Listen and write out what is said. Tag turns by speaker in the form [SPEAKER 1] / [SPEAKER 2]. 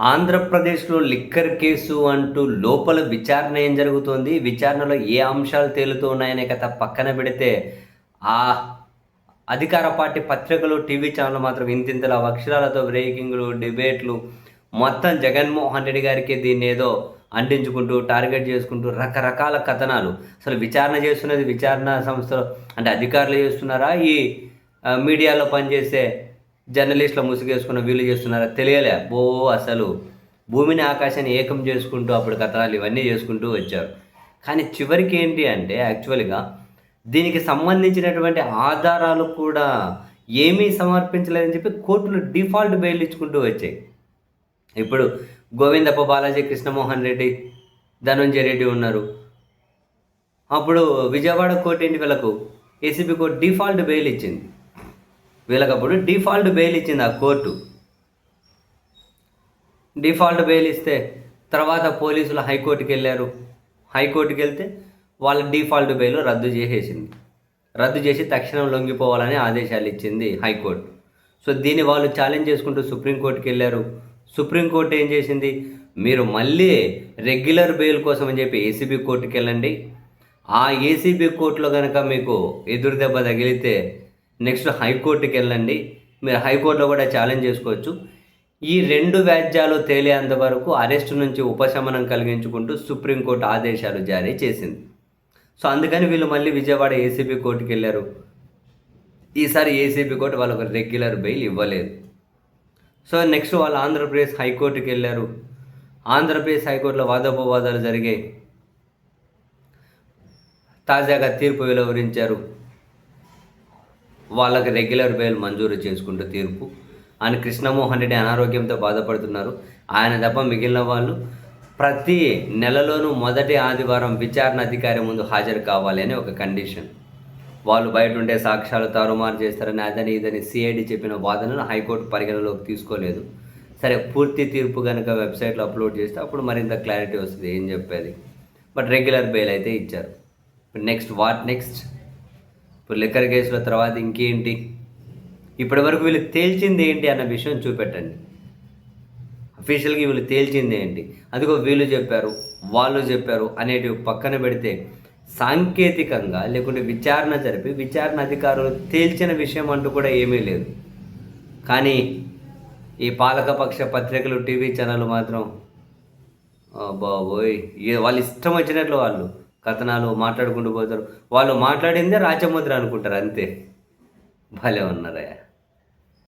[SPEAKER 1] ఆంధ్రప్రదేశ్‌లో liquor case అంటూ లోపల విచారణ ఏం జరుగుతోంది? విచారణలో ఏ అంశాలు తేలుతూ ఉన్నాయనే కథ పక్కన పెడితే, ఆహ్, అధికార పార్టీ పత్రికలు, టీవీ ఛానెల్‌లు మాత్రం ఇంతింతలా అక్షరాలతో బ్రేకింగ్‌లు, డిబేట్‌లు మొత్తం జగన్మోహన్ రెడ్డి గారికి దీన్నేదో అంటించుకుంటూ, టార్గెట్ చేసుకుంటూ రకరకాల కథనాలు. అసలు విచారణ చేస్తున్నది విచారణ సంస్థలో అంటే అధికారులు చేస్తున్నారా? ఈ మీడియాలో పనిచేసే జర్నలిస్టులు ముసుగేసుకున్న వీళ్ళు చేస్తున్నారా తెలియలే. అసలు భూమిని ఆకాశాన్ని ఏకం చేసుకుంటూ అప్పుడు కథనాలు ఇవన్నీ చేసుకుంటూ వచ్చారు. కానీ చివరికి ఏంటి అంటే యాక్చువల్‌గా దీనికి సంబంధించినటువంటి ఆధారాలు కూడా ఏమీ సమర్పించలేదని చెప్పి కోర్టులు డిఫాల్ట్ బెయిల్ ఇచ్చుకుంటూ వచ్చాయి. ఇప్పుడు గోవిందప్ప బాలాజీ, కృష్ణమోహన్ రెడ్డి, ధనుంజయ రెడ్డి ఉన్నారు. అప్పుడు విజయవాడ కోర్ట్ ఏంటి వీళ్ళకు ఏసీబీ కోర్ట్ డిఫాల్ట్ బెయిల్ ఇచ్చింది. వీళ్ళకప్పుడు డిఫాల్ట్ బెయిల్ ఇచ్చింది ఆ కోర్టు. డిఫాల్ట్ బెయిల్ ఇస్తే తర్వాత పోలీసులు హైకోర్టుకి వెళ్ళారు. హైకోర్టుకి వెళ్తే వాళ్ళ డిఫాల్ట్ బెయిల్ రద్దు చేసేసింది. రద్దు చేసి తక్షణం లొంగిపోవాలని ఆదేశాలు ఇచ్చింది హైకోర్టు. సో దీన్ని వాళ్ళు ఛాలెంజ్ చేసుకుంటూ సుప్రీంకోర్టుకి వెళ్ళారు. సుప్రీంకోర్టు ఏం చేసింది, మీరు మళ్ళీ రెగ్యులర్ బెయిల్ కోసం అని చెప్పి ఏసీబీ కోర్టుకి వెళ్ళండి. ఆ ఏసీబీ కోర్టులో కనుక మీకు ఎదురు దెబ్బ తగిలితే నెక్స్ట్ హైకోర్టుకి వెళ్ళండి. మీరు హైకోర్టులో కూడా ఛాలెంజ్ చేసుకోవచ్చు. ఈ రెండు వ్యాజ్యాలు తేలేంత వరకు అరెస్టు నుంచి ఉపశమనం కలిగించుకుంటూ సుప్రీంకోర్టు ఆదేశాలు జారీ చేసింది. సో అందుకని వీళ్ళు మళ్ళీ విజయవాడ ఏసీబీ కోర్టుకి వెళ్ళారు. ఈసారి ఏసీబీ కోర్టు వాళ్ళకు రెగ్యులర్ బెయిల్ ఇవ్వలేదు. సో నెక్స్ట్ వాళ్ళు ఆంధ్రప్రదేశ్ హైకోర్టుకి వెళ్ళారు. ఆంధ్రప్రదేశ్ హైకోర్టులో వాదోపవాదాలు జరిగాయి. తాజాగా తీర్పు వెలువరించారు. వాళ్ళకి రెగ్యులర్ బెయిల్ మంజూరు చేసుకుంటూ తీర్పు. ఆయన కృష్ణమోహన్ రెడ్డి అనారోగ్యంతో బాధపడుతున్నారు. ఆయన తప్ప మిగిలిన వాళ్ళు ప్రతి నెలలోనూ మొదటి ఆదివారం విచారణ అధికారి ముందు హాజరు కావాలి అని ఒక కండిషన్. వాళ్ళు బయట ఉండే సాక్ష్యాలు తారుమారు చేస్తారని అదని ఇదని సిఐడి చెప్పిన వాదనను హైకోర్టు పరిగణలోకి తీసుకోలేదు. సరే, పూర్తి తీర్పు కనుక వెబ్సైట్లో అప్లోడ్ చేస్తే అప్పుడు మరింత క్లారిటీ వస్తుంది ఏం చెప్పేది. బట్ రెగ్యులర్ బెయిల్ అయితే ఇచ్చారు. నెక్స్ట్ ఇప్పుడు లిక్కర్ కేసుల తర్వాత ఇంకేంటి, ఇప్పటి వరకు వీళ్ళు తేల్చింది ఏంటి అన్న విషయం చూపెట్టండి. అఫీషియల్గా వీళ్ళు తేల్చింది ఏంటి, అదిగో వీళ్ళు చెప్పారు వాళ్ళు చెప్పారు అనేటివి పక్కన పెడితే సాంకేతికంగా లేకుంటే విచారణ జరిపి విచారణ అధికారులు తేల్చిన విషయం అంటూ కూడా ఏమీ లేదు. కానీ ఈ పాలకపక్ష పత్రికలు, టీవీ ఛానళ్ళు మాత్రం బాబోయ్ వాళ్ళు ఇష్టం వచ్చినట్లు వాళ్ళు కథనాలు మాట్లాడుకుంటూ పోతారు. వాళ్ళు మాట్లాడిందే రాచముద్ర అనుకుంటారు అంతే. భలే ఉన్నారయ్యా.